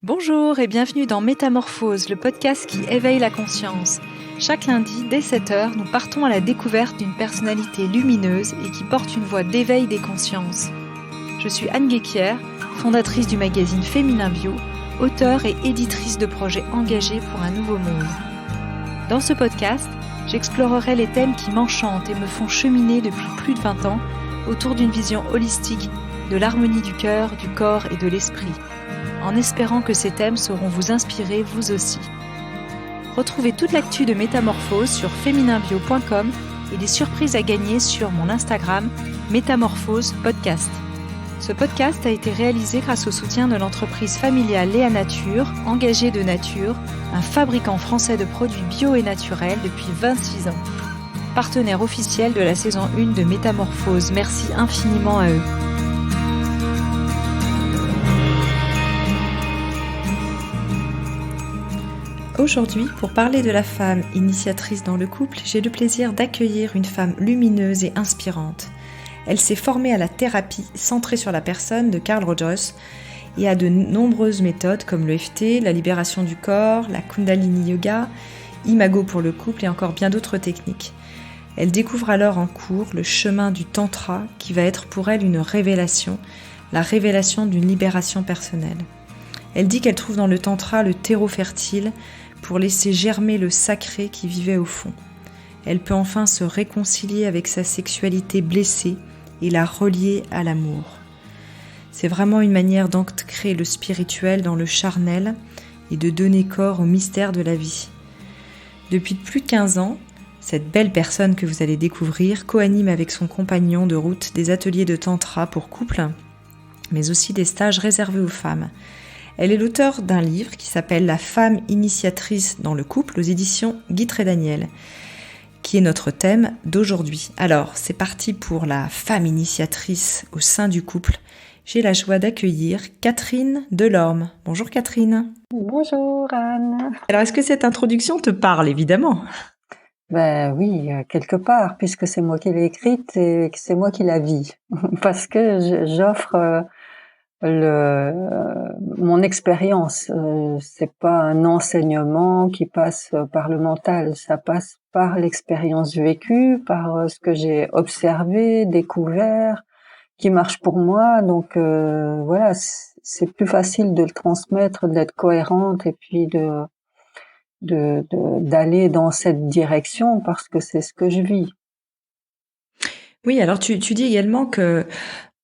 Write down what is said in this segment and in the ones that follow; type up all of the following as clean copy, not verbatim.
Bonjour et bienvenue dans Métamorphose, le podcast qui éveille la conscience. Chaque lundi, dès 7h, nous partons à la découverte d'une personnalité lumineuse et qui porte une voix d'éveil des consciences. Je suis Anne Guéquière, fondatrice du magazine Féminin Bio, auteure et éditrice de projets engagés pour un nouveau monde. Dans ce podcast, j'explorerai les thèmes qui m'enchantent et me font cheminer depuis plus de 20 ans autour d'une vision holistique de l'harmonie du cœur, du corps et de l'esprit, en espérant que ces thèmes sauront vous inspirer vous aussi. Retrouvez toute l'actu de Métamorphose sur fémininbio.com et des surprises à gagner sur mon Instagram Métamorphose Podcast. Ce podcast a été réalisé grâce au soutien de l'entreprise familiale Léa Nature, Engagée de Nature, un fabricant français de produits bio et naturels depuis 26 ans. Partenaire officiel de la saison 1 de Métamorphose, merci infiniment à eux. Aujourd'hui, pour parler de la femme initiatrice dans le couple, j'ai le plaisir d'accueillir une femme lumineuse et inspirante. Elle s'est formée à la thérapie centrée sur la personne de Carl Rogers et à de nombreuses méthodes comme l'EFT, la libération du corps, la Kundalini Yoga, Imago pour le couple et encore bien d'autres techniques. Elle découvre alors en cours le chemin du Tantra qui va être pour elle une révélation, la révélation d'une libération personnelle. Elle dit qu'elle trouve dans le Tantra le terreau fertile pour laisser germer le sacré qui vivait au fond. Elle peut enfin se réconcilier avec sa sexualité blessée et la relier à l'amour. C'est vraiment une manière d'ancrer le spirituel dans le charnel et de donner corps au mystère de la vie. Depuis plus de 15 ans, cette belle personne que vous allez découvrir co-anime avec son compagnon de route des ateliers de tantra pour couple, mais aussi des stages réservés aux femmes. Elle est l'auteure d'un livre qui s'appelle « La femme initiatrice dans le couple » aux éditions Guitry Daniel, qui est notre thème d'aujourd'hui. Alors, c'est parti pour la femme initiatrice au sein du couple. J'ai la joie d'accueillir Catherine Delorme. Bonjour Catherine. Bonjour Anne. Alors, est-ce que cette introduction te parle, évidemment ? Ben oui, quelque part, puisque c'est moi qui l'ai écrite et que c'est moi qui la vis. Parce que j'offre mon expérience. C'est pas un enseignement qui passe par le mental, ça passe par l'expérience vécue, par ce que j'ai observé, découvert, qui marche pour moi. Donc voilà, c'est plus facile de le transmettre, d'être cohérente et puis d'aller dans cette direction parce que c'est ce que je vis. Oui, alors tu dis également que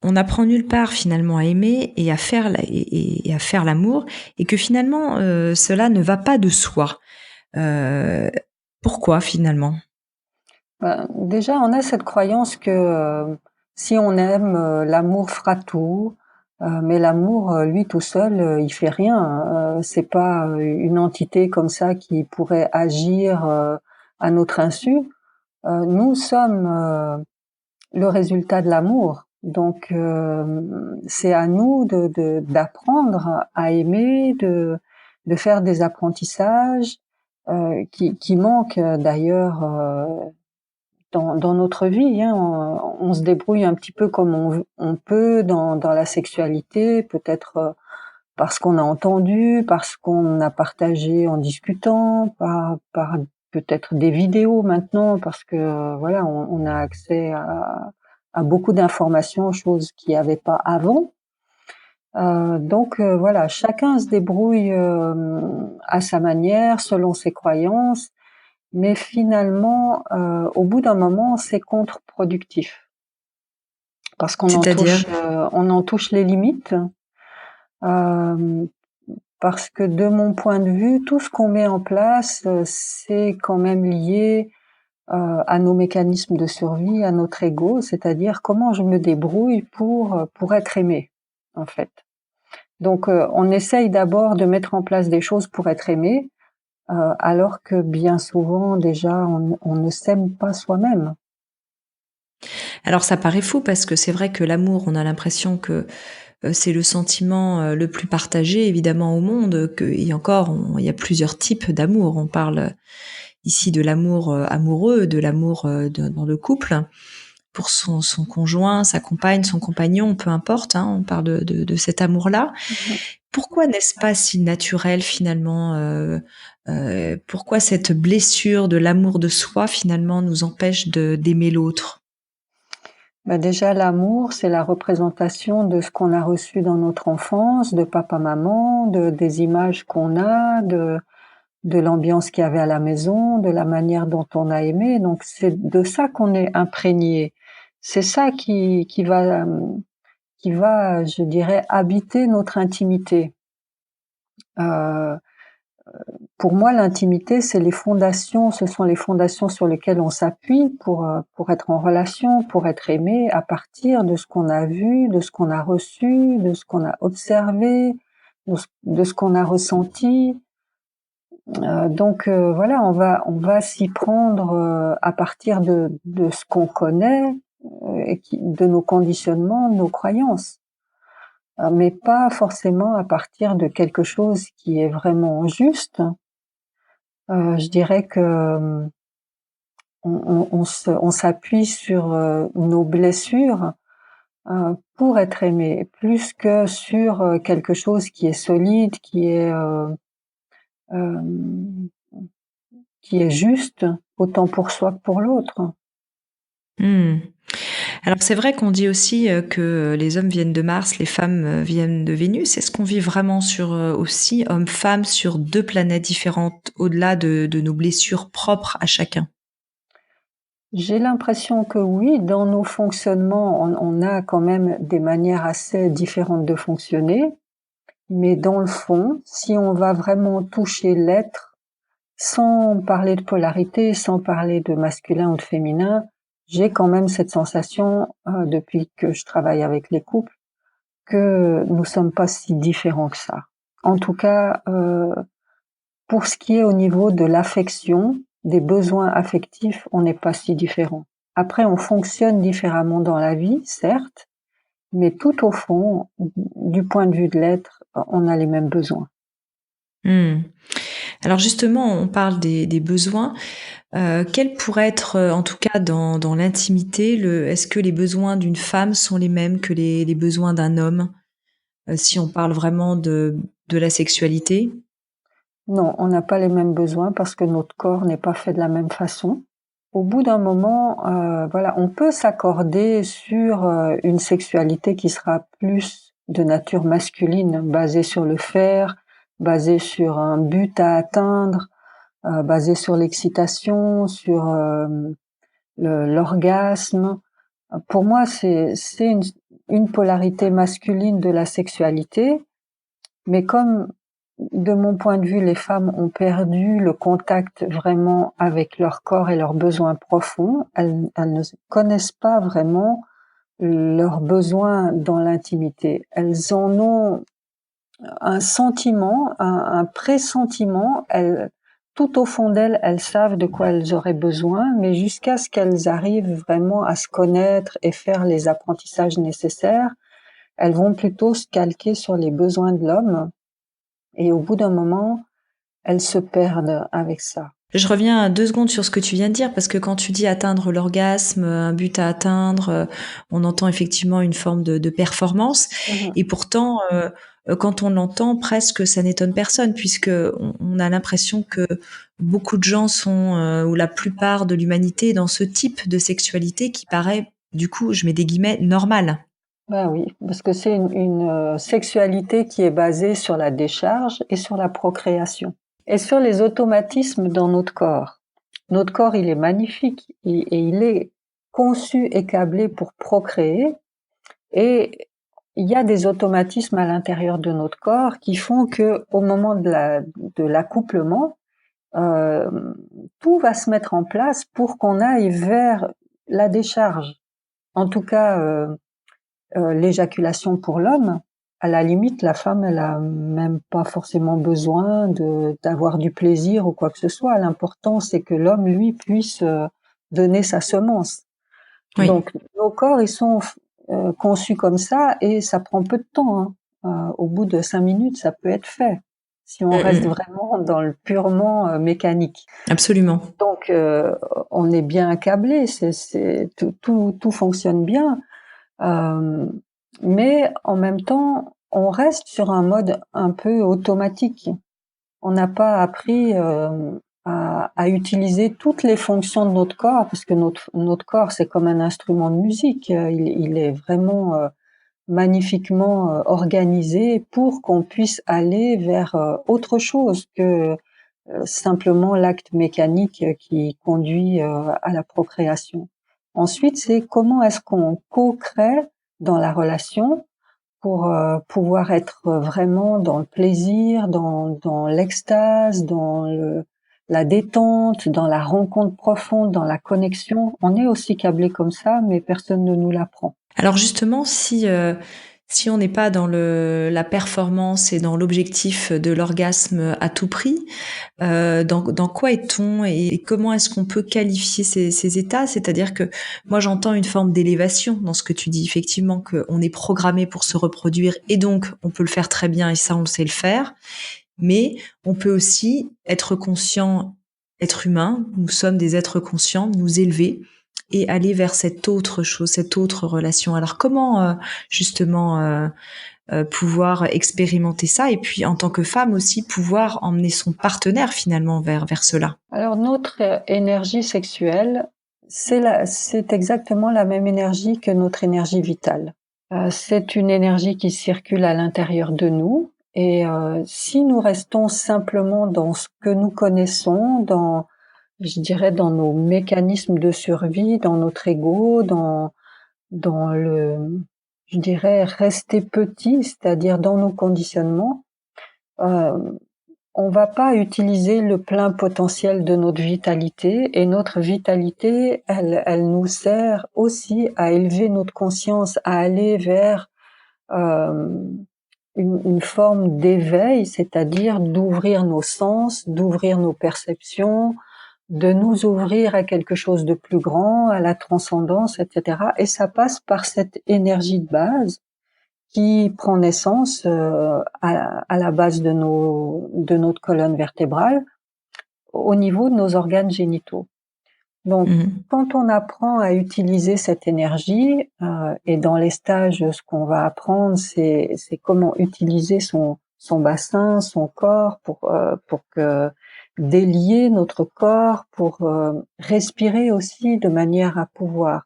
on n'apprend nulle part finalement à aimer et à faire l'amour, et que finalement cela ne va pas de soi. Pourquoi finalement ? Déjà, on a cette croyance que si on aime, l'amour fera tout. Mais l'amour, lui tout seul, il fait rien. C'est pas une entité comme ça qui pourrait agir à notre insu. Nous sommes le résultat de l'amour. Donc c'est à nous d'apprendre à aimer, de faire des apprentissages qui manquent d'ailleurs dans notre vie. Hein. On se débrouille un petit peu comme on peut dans la sexualité, peut-être parce qu'on a entendu, parce qu'on a partagé en discutant, par peut-être des vidéos maintenant, parce que voilà, on a accès à beaucoup d'informations, choses qu'il n'y avait pas avant. Donc voilà, chacun se débrouille à sa manière, selon ses croyances, mais finalement, au bout d'un moment, c'est contre-productif. Parce qu'on en touche les limites. Parce que de mon point de vue, tout ce qu'on met en place, c'est quand même lié à nos mécanismes de survie, à notre ego, c'est-à-dire comment je me débrouille pour être aimé, en fait. Donc, on essaye d'abord de mettre en place des choses pour être aimé, alors que bien souvent, déjà, on ne s'aime pas soi-même. Alors, ça paraît fou parce que c'est vrai que l'amour, on a l'impression que c'est le sentiment le plus partagé, évidemment, au monde. Et encore, il y a plusieurs types d'amour. On parle ici de l'amour amoureux, de l'amour dans le couple. pour son conjoint, sa compagne, son compagnon, peu importe, hein, on parle de cet amour-là. Pourquoi n'est-ce pas si naturel finalement pourquoi cette blessure de l'amour de soi finalement nous empêche d'aimer l'autre? Bah déjà, l'amour, c'est la représentation de ce qu'on a reçu dans notre enfance, de papa, maman, des images qu'on a, de l'ambiance qu'il y avait à la maison, de la manière dont on a aimé. Donc, c'est de ça qu'on est imprégné. C'est ça qui va, je dirais, habiter notre intimité. Euh, pour moi, l'intimité, c'est les fondations, ce sont les fondations sur lesquelles on s'appuie pour être en relation, pour être aimé à partir de ce qu'on a vu, de ce qu'on a reçu, de ce qu'on a observé, de ce qu'on a ressenti. Donc voilà, on va s'y prendre à partir de ce qu'on connaît, de nos conditionnements, de nos croyances. Mais pas forcément à partir de quelque chose qui est vraiment juste. Je dirais que on s'appuie sur nos blessures pour être aimé, plus que sur quelque chose qui est solide, euh, qui est juste, autant pour soi que pour l'autre. Mmh. Alors c'est vrai qu'on dit aussi que les hommes viennent de Mars, les femmes viennent de Vénus. Est-ce qu'on vit vraiment sur aussi hommes-femmes sur deux planètes différentes, au-delà de nos blessures propres à chacun? J'ai l'impression que oui, dans nos fonctionnements, on a quand même des manières assez différentes de fonctionner, mais dans le fond, si on va vraiment toucher l'être, sans parler de polarité, sans parler de masculin ou de féminin, j'ai quand même cette sensation, depuis que je travaille avec les couples, que nous sommes pas si différents que ça. En tout cas, pour ce qui est au niveau de l'affection, des besoins affectifs, on n'est pas si différents. Après, on fonctionne différemment dans la vie, certes, mais tout au fond, du point de vue de l'être, on a les mêmes besoins. Mmh. Alors justement, on parle des besoins. Quel pourrait être, en tout cas dans l'intimité, est-ce que les besoins d'une femme sont les mêmes que les besoins d'un homme? Si on parle vraiment de la sexualité? Non, on n'a pas les mêmes besoins parce que notre corps n'est pas fait de la même façon. Au bout d'un moment, voilà, on peut s'accorder sur une sexualité qui sera plus de nature masculine, basée sur le faire, basée sur un but à atteindre, basée sur l'excitation, sur l'orgasme. Pour moi, c'est une polarité masculine de la sexualité, mais comme de mon point de vue, les femmes ont perdu le contact vraiment avec leur corps et leurs besoins profonds. Elles ne connaissent pas vraiment leurs besoins dans l'intimité. Elles en ont un sentiment, un pressentiment. Tout au fond d'elles, elles savent de quoi elles auraient besoin, mais jusqu'à ce qu'elles arrivent vraiment à se connaître et faire les apprentissages nécessaires, elles vont plutôt se calquer sur les besoins de l'homme. Et au bout d'un moment, elles se perdent avec ça. Je reviens 2 secondes sur ce que tu viens de dire, parce que quand tu dis atteindre l'orgasme, un but à atteindre, on entend effectivement une forme de performance. Et pourtant, quand on l'entend, presque ça n'étonne personne, puisque on a l'impression que beaucoup de gens sont, ou la plupart de l'humanité, est dans ce type de sexualité qui paraît, du coup, je mets des guillemets, normal. Ben oui, parce que c'est une sexualité qui est basée sur la décharge et sur la procréation. Et sur les automatismes dans notre corps. Notre corps, il est magnifique et il est conçu et câblé pour procréer. Et il y a des automatismes à l'intérieur de notre corps qui font que au moment de l'accouplement, euh, tout va se mettre en place pour qu'on aille vers la décharge. En tout cas, l'éjaculation pour l'homme, à la limite, la femme, elle a même pas forcément besoin d'avoir du plaisir ou quoi que ce soit. L'important, c'est que l'homme, lui, puisse donner sa semence. Oui. Donc, nos corps, ils sont conçus comme ça et ça prend peu de temps. Hein. Au bout de 5 minutes, ça peut être fait. si on reste vraiment dans le purement mécanique. Absolument. Donc, on est bien accablé, tout fonctionne bien, mais en même temps, on reste sur un mode un peu automatique. On n'a pas appris à utiliser toutes les fonctions de notre corps, parce que notre corps, c'est comme un instrument de musique. Il est vraiment magnifiquement organisé pour qu'on puisse aller vers autre chose que simplement l'acte mécanique qui conduit à la procréation. Ensuite, c'est comment est-ce qu'on co-crée dans la relation pour pouvoir être vraiment dans le plaisir, dans l'extase, la détente, dans la rencontre profonde, dans la connexion. On est aussi câblé comme ça, mais personne ne nous l'apprend. Alors justement, si on n'est pas dans la performance et dans l'objectif de l'orgasme à tout prix, dans quoi est-on et comment est-ce qu'on peut qualifier ces états? C'est-à-dire que moi j'entends une forme d'élévation dans ce que tu dis, effectivement, qu'on est programmé pour se reproduire et donc on peut le faire très bien et ça on le sait le faire, mais on peut aussi être conscient, être humain, nous sommes des êtres conscients, nous élever et aller vers cette autre chose, cette autre relation. Alors comment justement pouvoir expérimenter ça et puis en tant que femme aussi pouvoir emmener son partenaire finalement vers cela. Alors notre énergie sexuelle, c'est exactement la même énergie que notre énergie vitale. C'est une énergie qui circule à l'intérieur de nous et si nous restons simplement dans ce que nous connaissons, je dirais dans nos mécanismes de survie, dans notre ego, je dirais rester petit, c'est-à-dire dans nos conditionnements, on va pas utiliser le plein potentiel de notre vitalité et notre vitalité, elle nous sert aussi à élever notre conscience, à aller vers une forme d'éveil, c'est-à-dire d'ouvrir nos sens, d'ouvrir nos perceptions, de nous ouvrir à quelque chose de plus grand, à la transcendance, etc. Et ça passe par cette énergie de base qui prend naissance à la base de notre colonne vertébrale, au niveau de nos organes génitaux. Donc, quand on apprend à utiliser cette énergie, et dans les stages, ce qu'on va apprendre, c'est comment utiliser son bassin, son corps pour que délier notre corps, pour respirer aussi de manière à pouvoir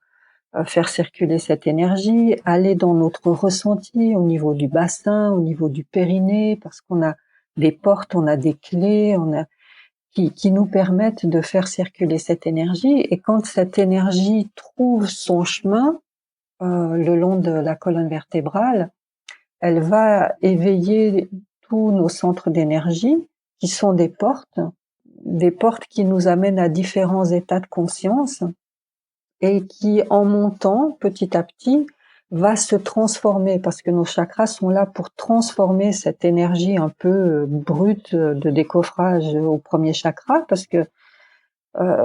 faire circuler cette énergie, aller dans notre ressenti au niveau du bassin, au niveau du périnée, parce qu'on a des portes, on a des clés, qui nous permettent de faire circuler cette énergie. Et quand cette énergie trouve son chemin le long de la colonne vertébrale, elle va éveiller tous nos centres d'énergie, qui sont des portes qui nous amènent à différents états de conscience et qui, en montant petit à petit, va se transformer, parce que nos chakras sont là pour transformer cette énergie un peu brute de décoffrage au premier chakra, parce que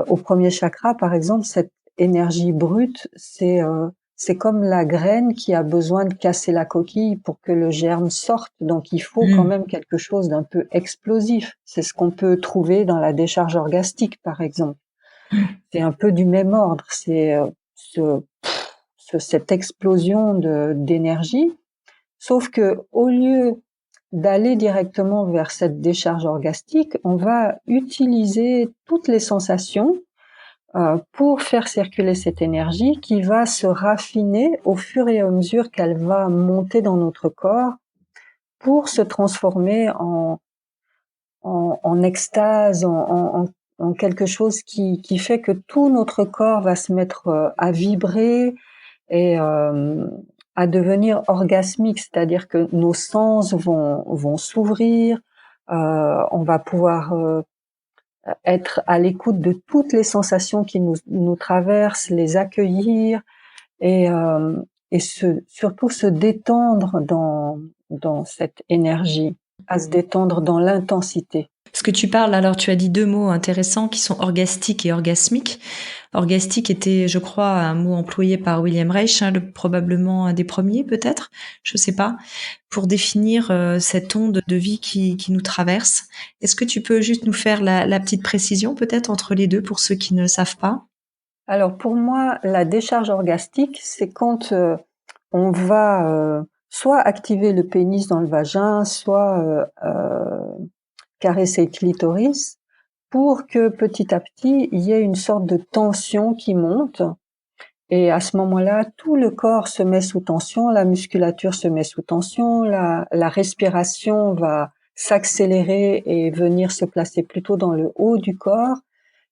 au premier chakra, par exemple, cette énergie brute, c'est comme la graine qui a besoin de casser la coquille pour que le germe sorte. Donc, il faut quand même quelque chose d'un peu explosif. C'est ce qu'on peut trouver dans la décharge orgastique, par exemple. C'est un peu du même ordre. C'est cette explosion d'énergie. Sauf que au lieu d'aller directement vers cette décharge orgastique, on va utiliser toutes les sensations pour faire circuler cette énergie qui va se raffiner au fur et à mesure qu'elle va monter dans notre corps pour se transformer en extase, en quelque chose qui fait que tout notre corps va se mettre à vibrer et à devenir orgasmique, c'est-à-dire que nos sens vont s'ouvrir, on va pouvoir être à l'écoute de toutes les sensations qui nous traversent, les accueillir et surtout se détendre dans cette énergie, à se détendre dans l'intensité. Puisque tu parles, alors tu as dit 2 mots intéressants qui sont orgastique et orgasmique. Orgastique était, je crois, un mot employé par William Reich, probablement un des premiers peut-être, je sais pas, pour définir cette onde de vie qui nous traverse. Est-ce que tu peux juste nous faire la petite précision peut-être entre les deux pour ceux qui ne le savent pas? Alors pour moi, la décharge orgastique, c'est quand on va soit activer le pénis dans le vagin, soit caresser le clitoris, pour que petit à petit, il y ait une sorte de tension qui monte. Et à ce moment-là, tout le corps se met sous tension, la musculature se met sous tension, la respiration va s'accélérer et venir se placer plutôt dans le haut du corps.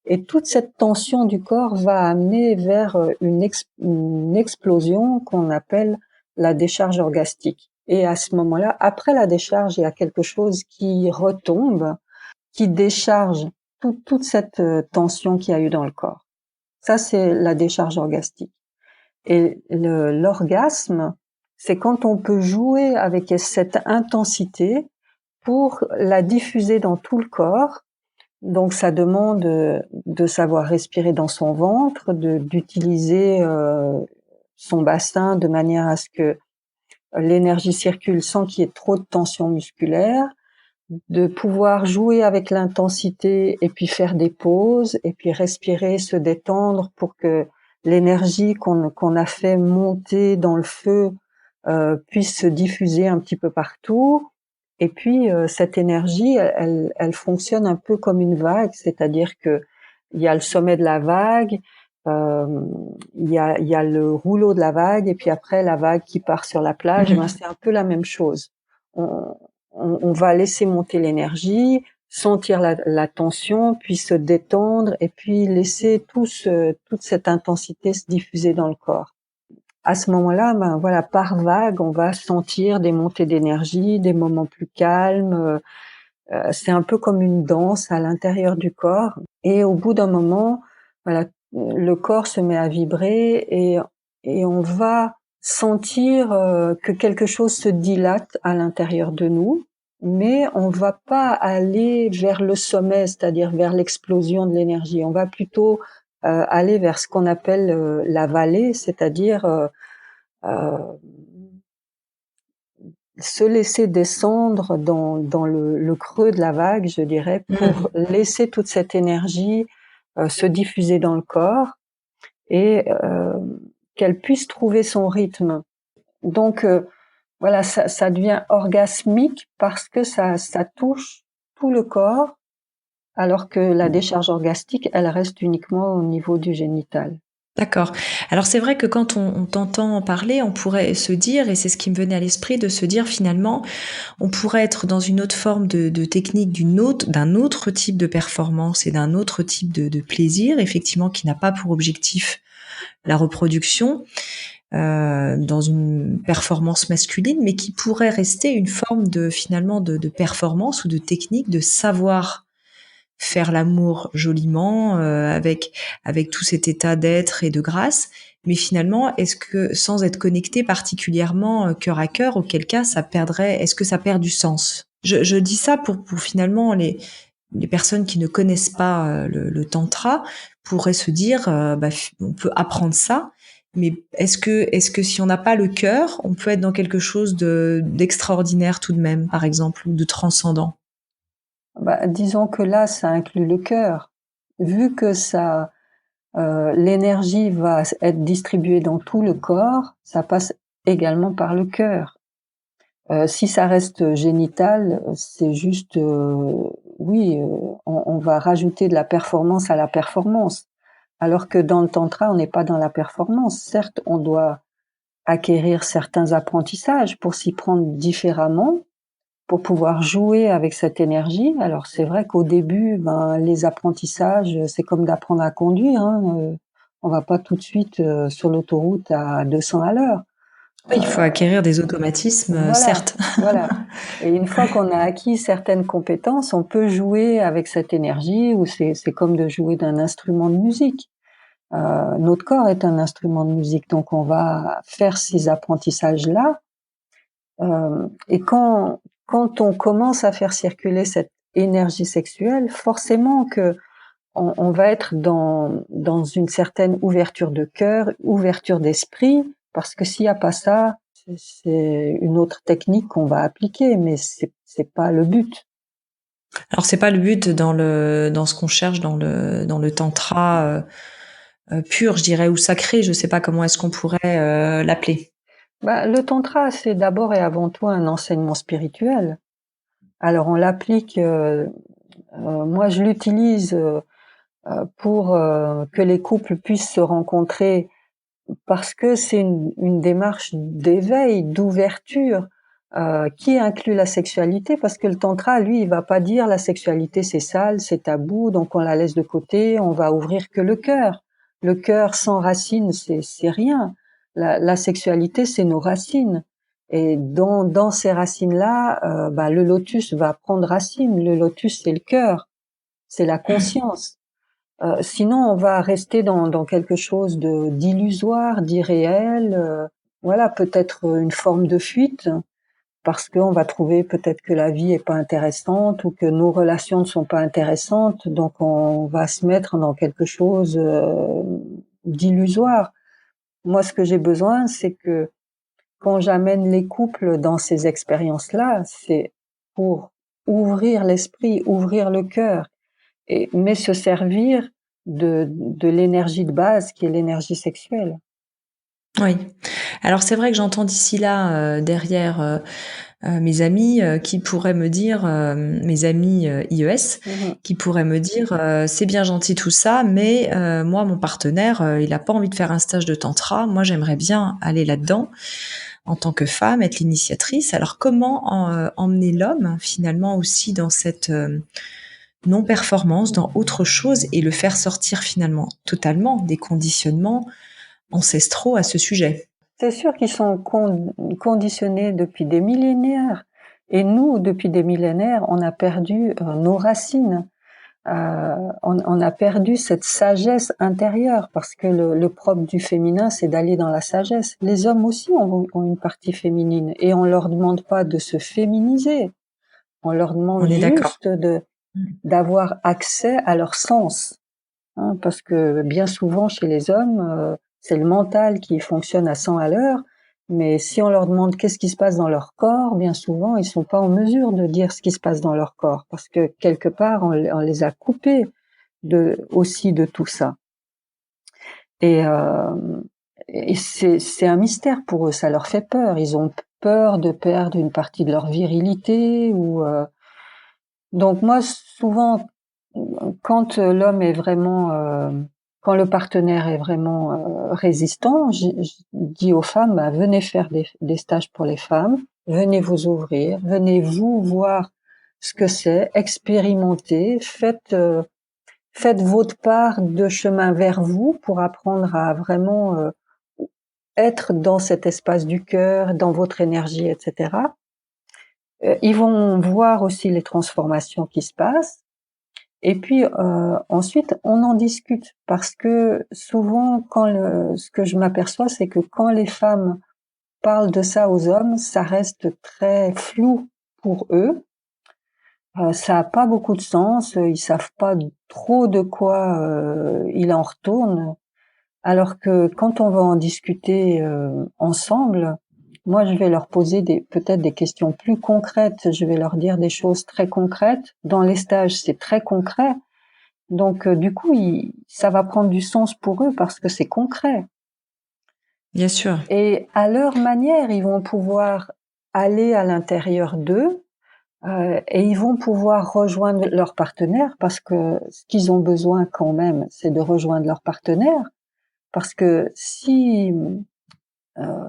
Et toute cette tension du corps va amener vers une explosion qu'on appelle la décharge orgastique. Et à ce moment-là, après la décharge, il y a quelque chose qui retombe, qui décharge toute cette tension qu'il y a eu dans le corps. Ça, c'est la décharge orgastique. Et l'orgasme, c'est quand on peut jouer avec cette intensité pour la diffuser dans tout le corps. Donc, ça demande de savoir respirer dans son ventre, d'utiliser son bassin de manière à ce que l'énergie circule sans qu'il y ait trop de tension musculaire, de pouvoir jouer avec l'intensité et puis faire des pauses et puis respirer, se détendre pour que l'énergie qu'on a fait monter dans le feu puisse se diffuser un petit peu partout. Et puis cette énergie, elle fonctionne un peu comme une vague, c'est-à-dire que il y a le sommet de la vague, il y a le rouleau de la vague, et puis après la vague qui part sur la plage. Ben, c'est un peu la même chose. On va laisser monter l'énergie, sentir la tension, puis se détendre, et puis laisser toute cette intensité se diffuser dans le corps. À ce moment-là, ben voilà, par vague, on va sentir des montées d'énergie, des moments plus calmes. C'est un peu comme une danse à l'intérieur du corps. Et au bout d'un moment, voilà, le corps se met à vibrer et on va sentir que quelque chose se dilate à l'intérieur de nous, mais on va pas aller vers le sommet, c'est-à-dire vers l'explosion de l'énergie. On va plutôt aller vers ce qu'on appelle la vallée, c'est-à-dire se laisser descendre dans le creux de la vague, je dirais, pour laisser toute cette énergie se diffuser dans le corps et qu'elle puisse trouver son rythme. Donc voilà, ça devient orgasmique parce que ça touche tout le corps, alors que la décharge orgastique, elle reste uniquement au niveau du génital. D'accord. Alors c'est vrai que quand on t'entend parler, on pourrait se dire, et c'est ce qui me venait à l'esprit, de se dire finalement, on pourrait être dans une autre forme de technique, d'un autre type de performance et d'un autre type de plaisir, effectivement, qui n'a pas pour objectif la reproduction, dans une performance masculine, mais qui pourrait rester une forme finalement de performance ou de technique, de savoir faire l'amour joliment, avec tout cet état d'être et de grâce. Mais finalement, est-ce que sans être connecté particulièrement cœur à cœur, auquel cas est-ce que ça perd du sens? Je dis ça pour finalement les personnes qui ne connaissent pas le tantra pourraient se dire, on peut apprendre ça, mais est-ce que si on n'a pas le cœur, on peut être dans quelque chose d'extraordinaire tout de même, par exemple, ou de transcendant? Disons que là, ça inclut le cœur. Vu que l'énergie va être distribuée dans tout le corps, ça passe également par le cœur. Si ça reste génital, c'est juste, on va rajouter de la performance à la performance. Alors que dans le tantra, on n'est pas dans la performance. Certes, on doit acquérir certains apprentissages pour s'y prendre différemment, pour pouvoir jouer avec cette énergie. Alors c'est vrai qu'au début, les apprentissages, c'est comme d'apprendre à conduire, hein. On va pas tout de suite sur l'autoroute à 200 à l'heure. Oui, il faut acquérir des automatismes, Voilà, certes. voilà. Et une fois qu'on a acquis certaines compétences, on peut jouer avec cette énergie, ou c'est comme de jouer d'un instrument de musique. Notre corps est un instrument de musique, donc on va faire ces apprentissages-là. Et quand on commence à faire circuler cette énergie sexuelle, forcément que on va être dans une certaine ouverture de cœur, ouverture d'esprit, parce que s'il y a pas ça, c'est une autre technique qu'on va appliquer, mais c'est pas le but. Alors c'est pas le but dans ce qu'on cherche dans le tantra pur, je dirais, ou sacré, je sais pas comment est-ce qu'on pourrait l'appeler. Bah, le tantra, c'est d'abord et avant tout un enseignement spirituel. Alors on l'applique, moi je l'utilise pour que les couples puissent se rencontrer parce que c'est une démarche d'éveil, d'ouverture qui inclut la sexualité parce que le tantra, lui, il va pas dire la sexualité c'est sale, c'est tabou, donc on la laisse de côté, on va ouvrir que le cœur. Le cœur sans racines, c'est rien. La sexualité, c'est nos racines. Et dans ces racines-là, bah, le lotus va prendre racine. Le lotus, c'est le cœur, c'est la conscience. Sinon, on va rester dans quelque chose de d'illusoire, d'irréel. Voilà, peut-être une forme de fuite, parce qu'on va trouver peut-être que la vie est pas intéressante ou que nos relations ne sont pas intéressantes, donc on va se mettre dans quelque chose d'illusoire. Moi, ce que j'ai besoin, c'est que quand j'amène les couples dans ces expériences-là, c'est pour ouvrir l'esprit, ouvrir le cœur, mais se servir de l'énergie de base qui est l'énergie sexuelle. Oui. Alors c'est vrai que j'entends d'ici là derrière mes amis qui pourraient me dire, mes amis IES, Mhm. qui pourraient me dire c'est bien gentil tout ça, mais moi mon partenaire il a pas envie de faire un stage de tantra. Moi j'aimerais bien aller là-dedans en tant que femme, être l'initiatrice. Alors comment emmener l'homme finalement aussi dans cette non-performance, dans autre chose et le faire sortir finalement totalement des conditionnements ancestraux à ce sujet. C'est sûr qu'ils sont conditionnés depuis des millénaires. Et nous, depuis des millénaires, on a perdu nos racines. On a perdu cette sagesse intérieure parce que le propre du féminin, c'est d'aller dans la sagesse. Les hommes aussi ont une partie féminine et on leur demande pas de se féminiser. On leur demande On est d'accord. juste d'avoir accès à leur sens. Hein, parce que bien souvent chez les hommes, c'est le mental qui fonctionne à 100 à l'heure, mais si on leur demande qu'est-ce qui se passe dans leur corps, bien souvent ils sont pas en mesure de dire ce qui se passe dans leur corps, parce que quelque part on les a coupés aussi de tout ça. Et, c'est un mystère pour eux, ça leur fait peur. Ils ont peur de perdre une partie de leur virilité ou donc moi souvent quand l'homme est vraiment, quand le partenaire est vraiment résistant, je dis aux femmes, bah, venez faire des stages pour les femmes, venez vous ouvrir, venez vous voir ce que c'est, expérimenter, faites votre part de chemin vers vous pour apprendre à vraiment être dans cet espace du cœur, dans votre énergie, etc. Ils vont voir aussi les transformations qui se passent. Et puis ensuite, on en discute parce que souvent, ce que je m'aperçois, c'est que quand les femmes parlent de ça aux hommes, ça reste très flou pour eux. Ça a pas beaucoup de sens. Ils savent pas trop de quoi il en retourne. Alors que quand on va en discuter ensemble, moi, je vais leur poser peut-être des questions plus concrètes. Je vais leur dire des choses très concrètes. Dans les stages, c'est très concret. Donc, du coup, ça va prendre du sens pour eux parce que c'est concret. Bien sûr. Et à leur manière, ils vont pouvoir aller à l'intérieur d'eux et ils vont pouvoir rejoindre leur partenaire parce que ce qu'ils ont besoin quand même, c'est de rejoindre leur partenaire. Parce que si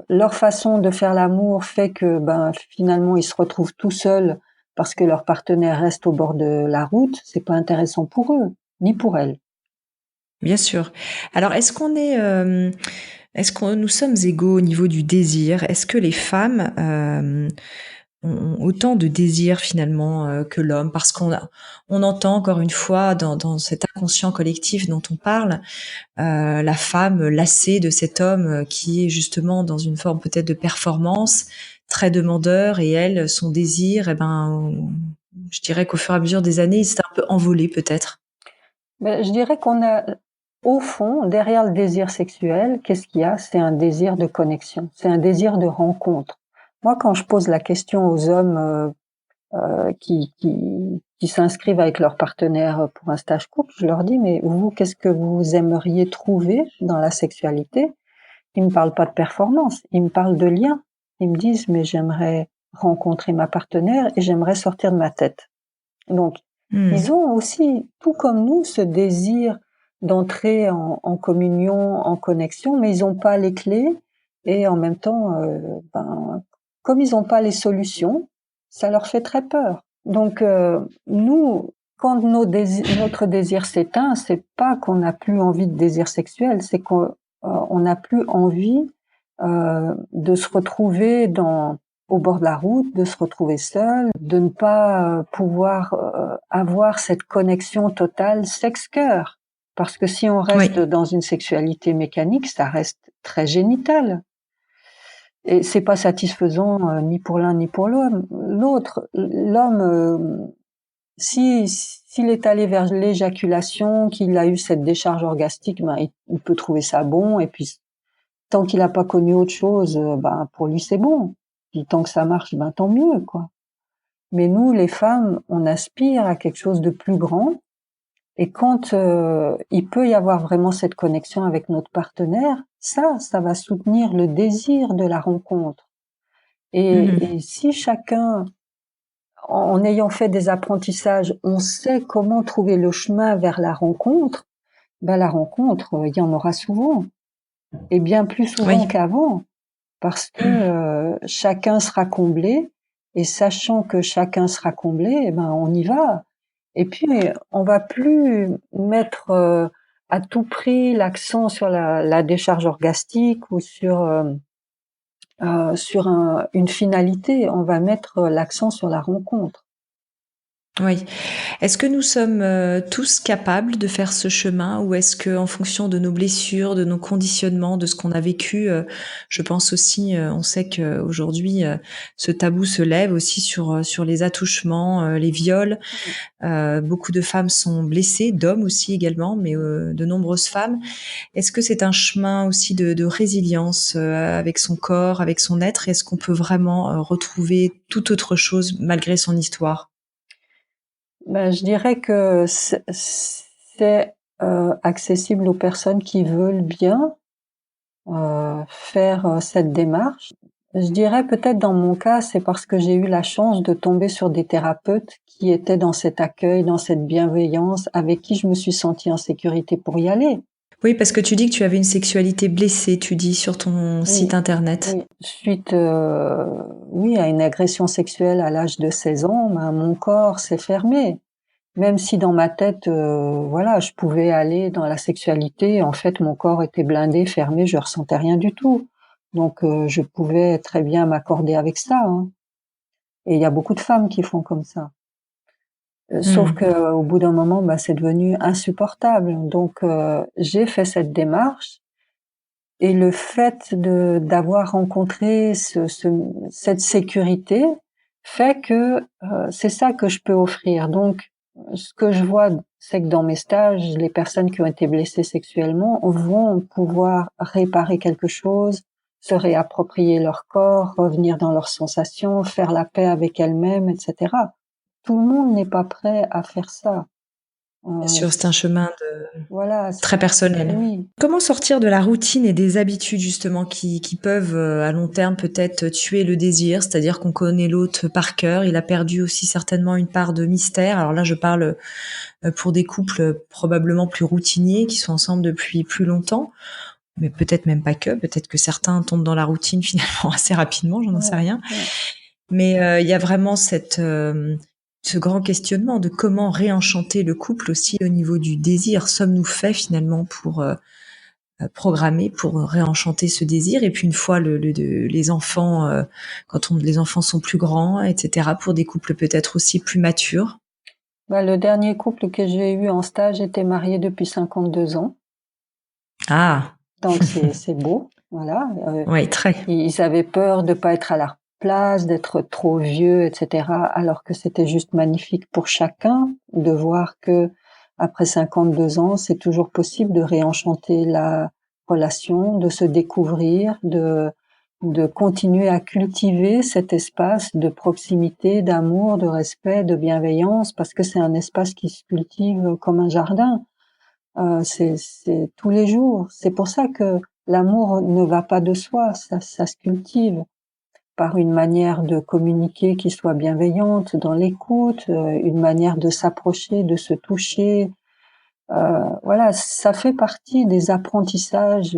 leur façon de faire l'amour fait que finalement ils se retrouvent tout seuls parce que leur partenaire reste au bord de la route, c'est pas intéressant pour eux, ni pour elles. Bien sûr. Alors, est-ce que nous sommes égaux au niveau du désir? Est-ce que les femmes ont autant de désir finalement que l'homme? Parce on entend encore une fois dans cet inconscient collectif dont on parle, la femme lassée de cet homme qui est justement dans une forme peut-être de performance, très demandeur, et elle, son désir, eh ben, je dirais qu'au fur et à mesure des années, il s'est un peu envolé peut-être? Je dirais qu'on a, au fond, derrière le désir sexuel, qu'est-ce qu'il y a? C'est un désir de connexion, c'est un désir de rencontre. Moi, quand je pose la question aux hommes qui s'inscrivent avec leur partenaire pour un stage couple, je leur dis, mais vous, qu'est-ce que vous aimeriez trouver dans la sexualité? Ils me parlent pas de performance, ils me parlent de lien. Ils me disent, mais j'aimerais rencontrer ma partenaire et j'aimerais sortir de ma tête. Donc, Mmh. ils ont aussi, tout comme nous, ce désir d'entrer en communion, en connexion, mais ils n'ont pas les clés et en même temps, comme ils n'ont pas les solutions, ça leur fait très peur. Donc, nous, quand notre désir s'éteint, c'est pas qu'on n'a plus envie de désir sexuel, c'est qu'on n'a plus envie de se retrouver au bord de la route, de se retrouver seul, de ne pas pouvoir avoir cette connexion totale sexe-cœur. Parce que si on reste Oui. dans une sexualité mécanique, ça reste très génital. Et c'est pas satisfaisant ni pour l'un ni pour l'autre. L'homme, s'il est allé vers l'éjaculation, qu'il a eu cette décharge orgastique, il peut trouver ça bon. Et puis tant qu'il n'a pas connu autre chose, pour lui c'est bon. Puis tant que ça marche, tant mieux, quoi. Mais nous, les femmes, on aspire à quelque chose de plus grand. Et quand il peut y avoir vraiment cette connexion avec notre partenaire, ça va soutenir le désir de la rencontre. Et si chacun, en ayant fait des apprentissages, on sait comment trouver le chemin vers la rencontre, la rencontre, il y en aura souvent. Et bien plus souvent Oui. qu'avant. Parce que chacun sera comblé, et sachant que chacun sera comblé, on y va. Et puis on va plus mettre à tout prix l'accent sur la décharge orgastique ou sur une finalité. On va mettre l'accent sur la rencontre. Oui. Est-ce que nous sommes tous capables de faire ce chemin, ou est-ce que, en fonction de nos blessures, de nos conditionnements, de ce qu'on a vécu, je pense aussi, on sait qu'aujourd'hui, ce tabou se lève aussi sur les attouchements, les viols. Beaucoup de femmes sont blessées, d'hommes aussi également, mais de nombreuses femmes. Est-ce que c'est un chemin aussi de résilience avec son corps, avec son être? Est-ce qu'on peut vraiment retrouver tout autre chose malgré son histoire? Je dirais que c'est accessible aux personnes qui veulent bien faire cette démarche. Je dirais peut-être dans mon cas, c'est parce que j'ai eu la chance de tomber sur des thérapeutes qui étaient dans cet accueil, dans cette bienveillance, avec qui je me suis sentie en sécurité pour y aller. Oui, parce que tu dis que tu avais une sexualité blessée, tu dis sur ton site internet. Oui. Suite à une agression sexuelle à l'âge de 16 ans, mon corps s'est fermé. Même si dans ma tête, je pouvais aller dans la sexualité, en fait, mon corps était blindé, fermé, je ressentais rien du tout. Donc, je pouvais très bien m'accorder avec ça, hein. Et il y a beaucoup de femmes qui font comme ça. Sauf que au bout d'un moment, c'est devenu insupportable. Donc, j'ai fait cette démarche. Et le fait d'avoir rencontré cette sécurité fait que c'est ça que je peux offrir. Donc, ce que je vois, c'est que dans mes stages, les personnes qui ont été blessées sexuellement vont pouvoir réparer quelque chose, se réapproprier leur corps, revenir dans leurs sensations, faire la paix avec elles-mêmes, etc. Tout le monde n'est pas prêt à faire ça. Bien sûr, c'est un chemin Voilà. très personnel. Oui. Comment sortir de la routine et des habitudes justement qui peuvent à long terme peut-être tuer le désir, c'est-à-dire qu'on connaît l'autre par cœur, il a perdu aussi certainement une part de mystère. Alors là, je parle pour des couples probablement plus routiniers qui sont ensemble depuis plus longtemps, mais peut-être même pas que, peut-être que certains tombent dans la routine finalement assez rapidement, j'en sais rien. Ouais. Mais il y a vraiment ce grand questionnement de comment réenchanter le couple aussi au niveau du désir. Sommes-nous faits finalement pour programmer pour réenchanter ce désir? Et puis une fois les enfants, les enfants sont plus grands, etc., pour des couples peut-être aussi plus matures. Le dernier couple que j'ai eu en stage était marié depuis 52 ans. Ah. Donc c'est beau, voilà. Oui, très. Ils avaient peur de pas être à leur place, d'être trop vieux, etc. Alors que c'était juste magnifique pour chacun de voir que après 52 ans, c'est toujours possible de réenchanter la relation, de se découvrir, de continuer à cultiver cet espace de proximité, d'amour, de respect, de bienveillance, parce que c'est un espace qui se cultive comme un jardin. C'est tous les jours. C'est pour ça que l'amour ne va pas de soi, ça se cultive par une manière de communiquer qui soit bienveillante dans l'écoute, une manière de s'approcher, de se toucher. Voilà, ça fait partie des apprentissages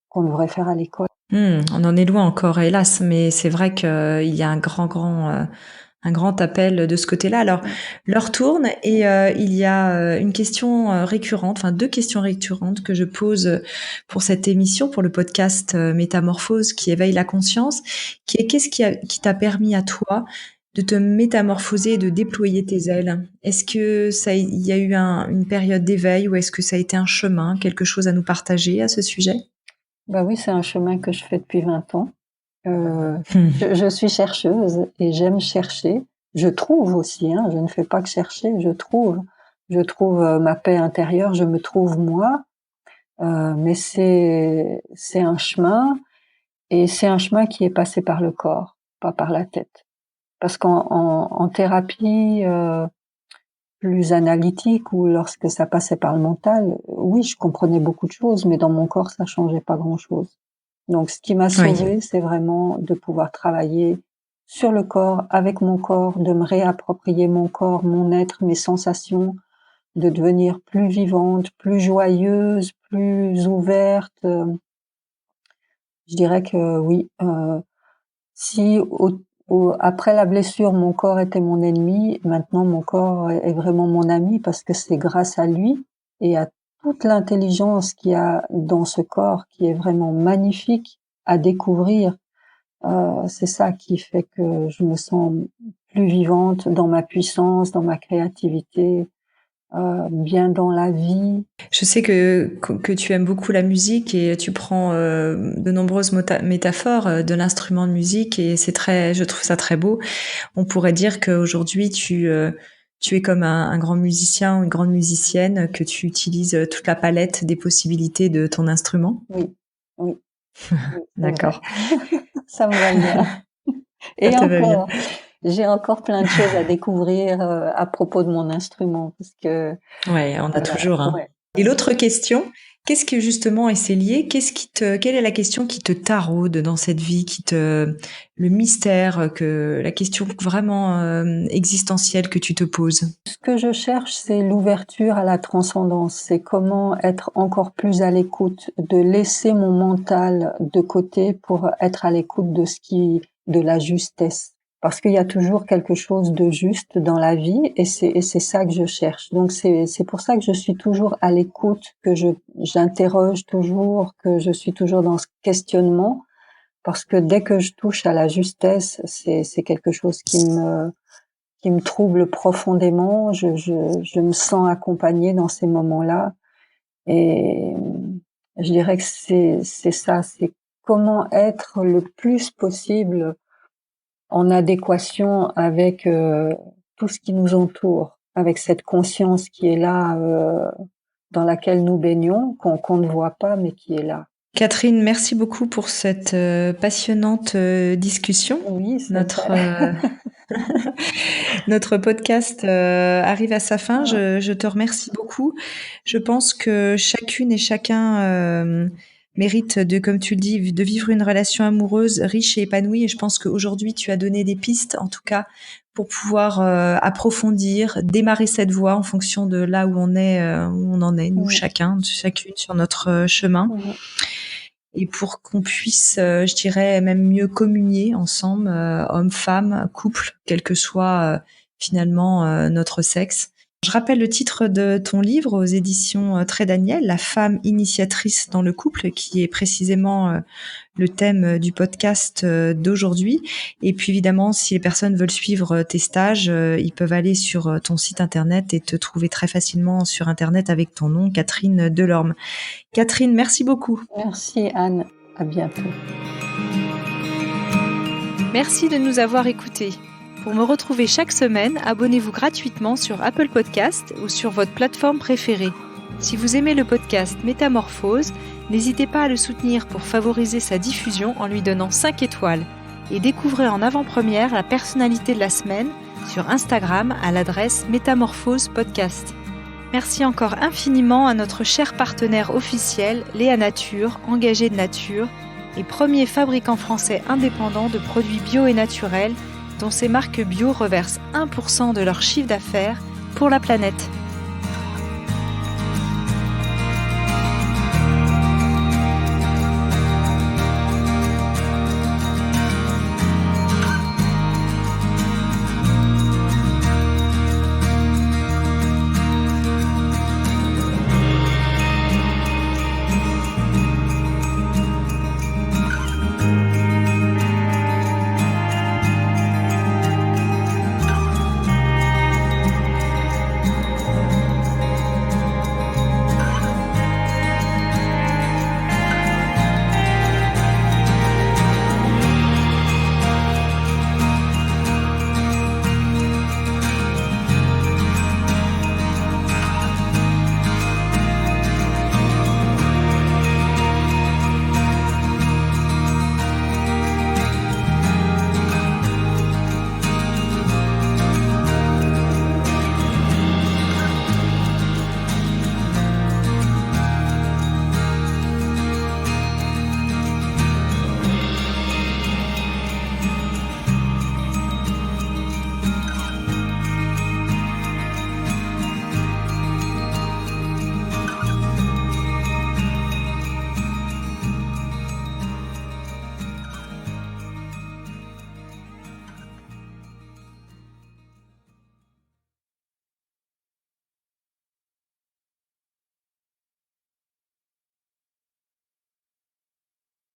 qu'on devrait faire à l'école. On en est loin encore, hélas, mais c'est vrai qu'il y a un grand appel de ce côté-là. Alors, l'heure tourne et il y a une question récurrente, enfin 2 questions récurrentes que je pose pour cette émission, pour le podcast Métamorphose qui éveille la conscience, qui est qu'est-ce qui t'a permis à toi de te métamorphoser et de déployer tes ailes? Est-ce que il y a eu une période d'éveil ou est-ce que ça a été un chemin, quelque chose à nous partager à ce sujet? Bah oui, c'est un chemin que je fais depuis 20 ans. Je suis chercheuse et j'aime chercher. Je trouve aussi, je ne fais pas que chercher, je trouve. Je trouve ma paix intérieure, je me trouve moi. Mais c'est un chemin, et c'est un chemin qui est passé par le corps, pas par la tête. Parce qu'en thérapie plus analytique, ou lorsque ça passait par le mental, oui, je comprenais beaucoup de choses, mais dans mon corps, ça changeait pas grand-chose. Donc, ce qui m'a sauvée, c'est vraiment de pouvoir travailler sur le corps, avec mon corps, de me réapproprier mon corps, mon être, mes sensations, de devenir plus vivante, plus joyeuse, plus ouverte. Je dirais que oui, si après la blessure, mon corps était mon ennemi, maintenant mon corps est vraiment mon ami, parce que c'est grâce à lui et à toute l'intelligence qu'il y a dans ce corps qui est vraiment magnifique à découvrir. C'est ça qui fait que je me sens plus vivante dans ma puissance, dans ma créativité, bien dans la vie. Je sais que tu aimes beaucoup la musique et tu prends de nombreuses métaphores de l'instrument de musique et je trouve ça très beau. On pourrait dire qu'aujourd'hui tu es comme un grand musicien ou une grande musicienne, que tu utilises toute la palette des possibilités de ton instrument. Oui, oui. D'accord. Ça me va bien. Et encore, j'ai encore plein de choses à découvrir à propos de mon instrument, parce que ouais, on a toujours. Hein. Ouais. Et l'autre question, qu'est-ce que justement, et c'est lié, quelle est la question qui te taraude dans cette vie, le mystère, la question vraiment existentielle que tu te poses? Ce que je cherche, c'est l'ouverture à la transcendance. C'est comment être encore plus à l'écoute, de laisser mon mental de côté pour être à l'écoute de la justesse. Parce qu'il y a toujours quelque chose de juste dans la vie, et c'est ça que je cherche. Donc c'est pour ça que je suis toujours à l'écoute, que j'interroge toujours, que je suis toujours dans ce questionnement, parce que dès que je touche à la justesse, c'est quelque chose qui me trouble profondément. Je me sens accompagnée dans ces moments-là, et je dirais que c'est ça, c'est comment être le plus possible en adéquation avec tout ce qui nous entoure, avec cette conscience qui est là, dans laquelle nous baignons, qu'on ne voit pas, mais qui est là. Catherine, merci beaucoup pour cette passionnante discussion. Oui, c'est Notre podcast arrive à sa fin. Je te remercie beaucoup. Je pense que chacune et chacun mérite comme tu le dis, de vivre une relation amoureuse riche et épanouie. Et je pense qu'aujourd'hui, tu as donné des pistes, en tout cas, pour pouvoir approfondir, démarrer cette voie en fonction de là où on en est, nous, chacune sur notre chemin. Et pour qu'on puisse, je dirais, même mieux communier ensemble, hommes, femmes, couple, quel que soit finalement notre sexe. Je rappelle le titre de ton livre aux éditions Trait Daniel, La femme initiatrice dans le couple, qui est précisément le thème du podcast d'aujourd'hui. Et puis évidemment, si les personnes veulent suivre tes stages, ils peuvent aller sur ton site internet et te trouver très facilement sur internet avec ton nom, Catherine Delorme. Catherine, merci beaucoup. Merci Anne, à bientôt. Merci de nous avoir écoutés. Pour me retrouver chaque semaine, abonnez-vous gratuitement sur Apple Podcast ou sur votre plateforme préférée. Si vous aimez le podcast Métamorphose, n'hésitez pas à le soutenir pour favoriser sa diffusion en lui donnant 5 étoiles. Et découvrez en avant-première la personnalité de la semaine sur Instagram à l'adresse Métamorphose Podcast. Merci encore infiniment à notre cher partenaire officiel, Léa Nature, Engagé de Nature, et premier fabricant français indépendant de produits bio et naturels, dont ces marques bio reversent 1% de leur chiffre d'affaires pour la planète.